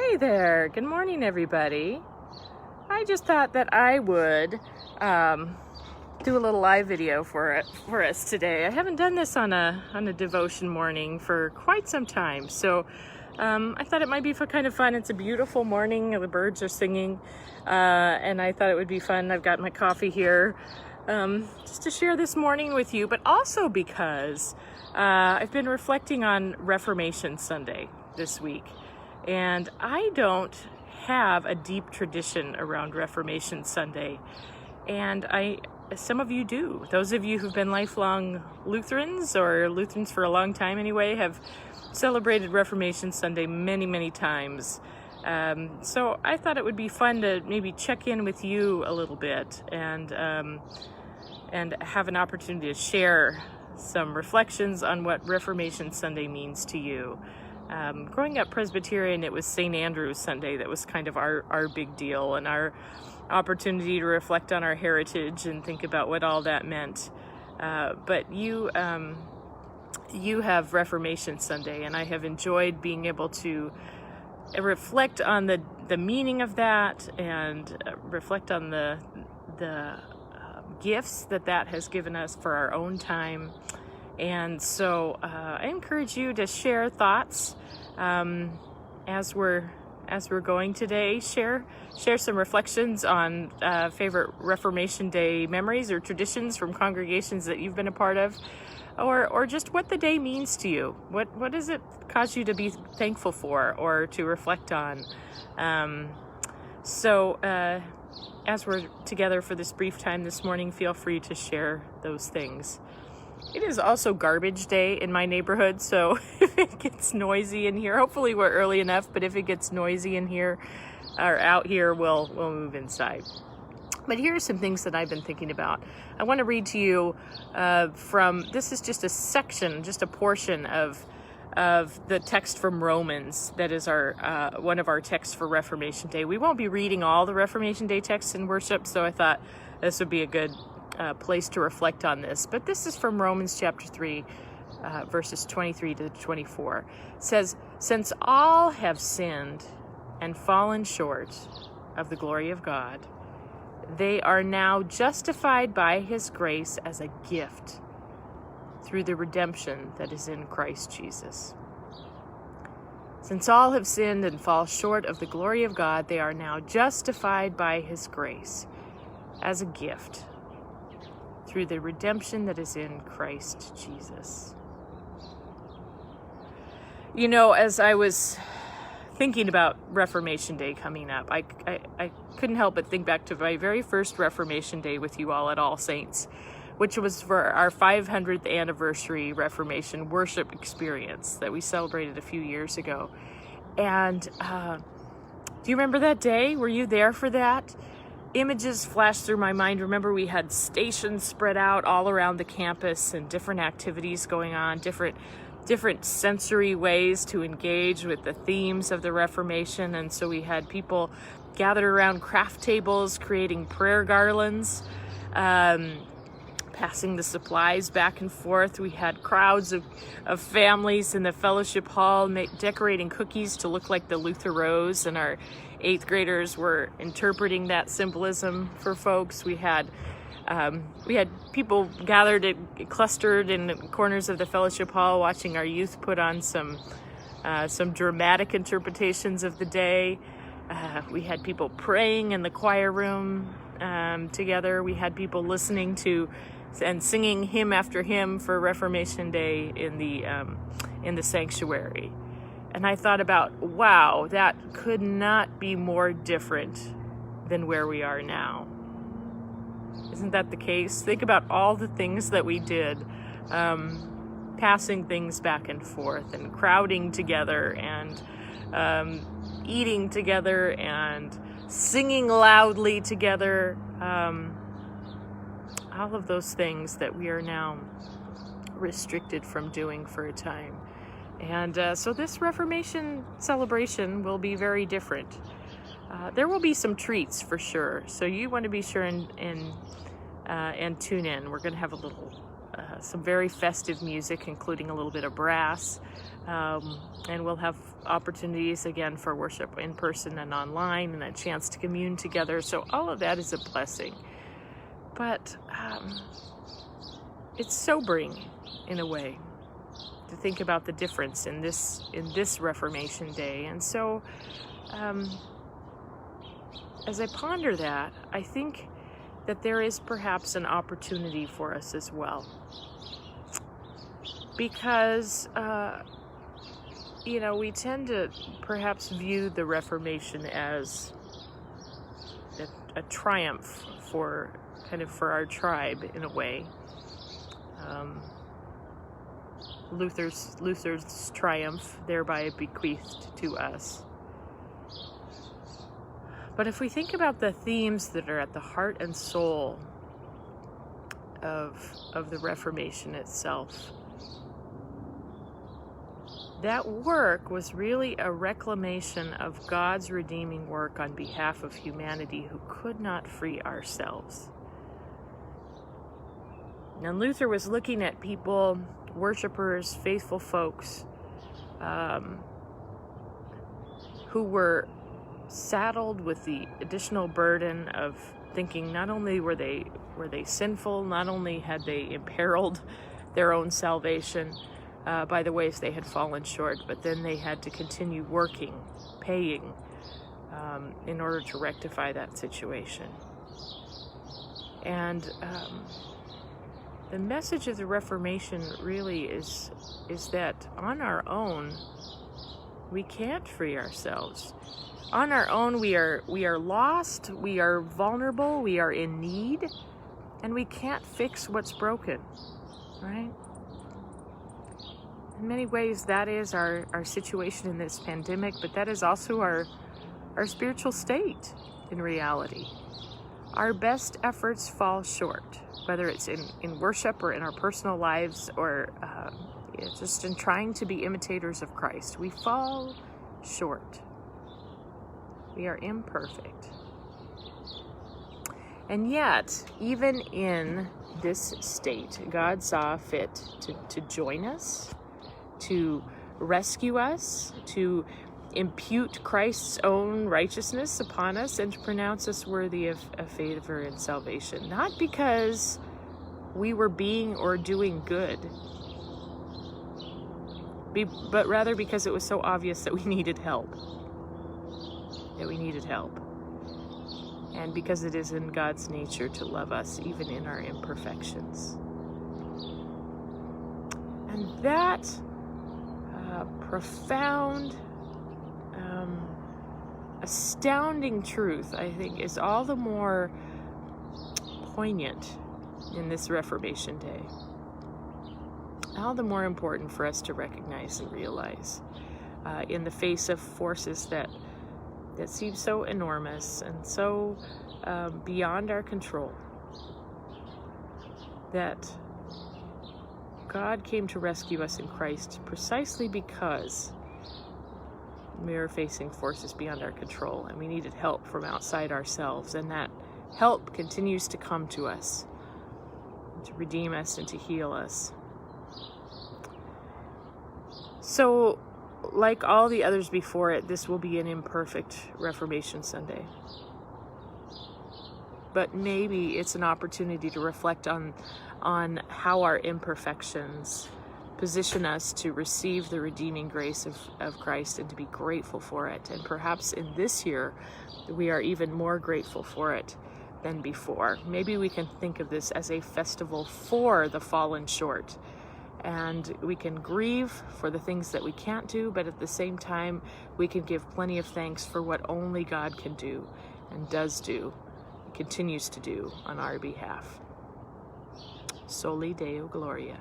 Hey there, good morning everybody. I just thought that I would do a little live video for us today. I haven't done this on a devotion morning for quite some time, so I thought it might be kind of fun. It's a beautiful morning, the birds are singing, and I thought it would be fun. I've got my coffee here just to share this morning with you, but also because I've been reflecting on Reformation Sunday this week. And I don't have a deep tradition around Reformation Sunday. And some of you do. Those of you who've been lifelong Lutherans, or Lutherans for a long time anyway, have celebrated Reformation Sunday many, many times. So I thought it would be fun to maybe check in with you a little bit and have an opportunity to share some reflections on what Reformation Sunday means to you. Growing up Presbyterian, it was St. Andrew's Sunday that was kind of our big deal, and our opportunity to reflect on our heritage and think about what all that meant. But you have Reformation Sunday, and I have enjoyed being able to reflect on the meaning of that and reflect on the gifts that has given us for our own time. And so I encourage you to share thoughts as we're going today. Share some reflections on favorite Reformation Day memories or traditions from congregations that you've been a part of, or just what the day means to you. What does it cause you to be thankful for or to reflect on? So as we're together for this brief time this morning, feel free to share those things. It is also garbage day in my neighborhood, so if it gets noisy in here, hopefully we're early enough, but if it gets noisy in here or out here, we'll move inside. But here are some things that I've been thinking about. I want to read to you this is just a section, just a portion of the text from Romans that is our one of our texts for Reformation Day. We won't be reading all the Reformation Day texts in worship, so I thought this would be a good place to reflect on this. But this is from Romans chapter 3, verses 23 to 24. It says, "Since all have sinned and fallen short of the glory of God, they are now justified by his grace as a gift through the redemption that is in Christ Jesus. Since all have sinned and fall short of the glory of God, they are now justified by his grace as a gift through the redemption that is in Christ Jesus." You know, as I was thinking about Reformation Day coming up, I couldn't help but think back to my very first Reformation Day with you all at All Saints, which was for our 500th anniversary Reformation worship experience that we celebrated a few years ago. And do you remember that day? Were you there for that? Images flashed through my mind. Remember, we had stations spread out all around the campus and different activities going on, different sensory ways to engage with the themes of the Reformation. And so we had people gathered around craft tables, creating prayer garlands, passing the supplies back and forth. We had crowds of families in the fellowship hall decorating cookies to look like the Luther Rose, and our 8th graders were interpreting that symbolism for folks. We had people clustered in corners of the fellowship hall watching our youth put on some dramatic interpretations of the day. We had people praying in the choir room together. We had people listening to and singing hymn after hymn for Reformation Day in the sanctuary. And I thought about, wow, that could not be more different than where we are now. Isn't that the case? Think about all the things that we did, passing things back and forth and crowding together and eating together and singing loudly together. All of those things that we are now restricted from doing for a time. And so this Reformation celebration will be very different. There will be some treats for sure, so you want to be sure and tune in. We're going to have a little some very festive music, including a little bit of brass. And we'll have opportunities again for worship in person and online, and a chance to commune together. So all of that is a blessing. But it's sobering in a way to think about the difference in this Reformation Day. And so as I ponder that, I think that there is perhaps an opportunity for us as well. Because we tend to perhaps view the Reformation as a triumph for our tribe in a way. Luther's triumph thereby bequeathed to us. But if we think about the themes that are at the heart and soul of the Reformation itself, that work was really a reclamation of God's redeeming work on behalf of humanity who could not free ourselves. Now, Luther was looking at people, worshipers, faithful folks, who were saddled with the additional burden of thinking not only were they sinful, not only had they imperiled their own salvation by the ways they had fallen short, but then they had to continue working, paying, in order to rectify that situation. And the message of the Reformation really is that on our own, we can't free ourselves. On our own, we are lost, we are vulnerable, we are in need, and we can't fix what's broken, right? In many ways, that is our situation in this pandemic, but that is also our spiritual state in reality. Our best efforts fall short, whether it's in worship or in our personal lives or just in trying to be imitators of Christ. We fall short. We are imperfect. And yet, even in this state, God saw fit to join us, to rescue us, to impute Christ's own righteousness upon us, and to pronounce us worthy of favor and salvation. Not because we were being or doing good, but rather because it was so obvious that we needed help. And because it is in God's nature to love us even in our imperfections. And that profound, astounding truth, I think, is all the more poignant in this Reformation Day. All the more important for us to recognize and realize in the face of forces that seem so enormous and so beyond our control, that God came to rescue us in Christ precisely because we were facing forces beyond our control and we needed help from outside ourselves, and that help continues to come to us to redeem us and to heal us. So, like all the others before it, this will be an imperfect Reformation Sunday. But maybe it's an opportunity to reflect on how our imperfections position us to receive the redeeming grace of Christ and to be grateful for it. And perhaps in this year, we are even more grateful for it than before. Maybe we can think of this as a festival for the fallen short. And we can grieve for the things that we can't do, but at the same time, we can give plenty of thanks for what only God can do and does do, continues to do on our behalf. Soli Deo Gloria.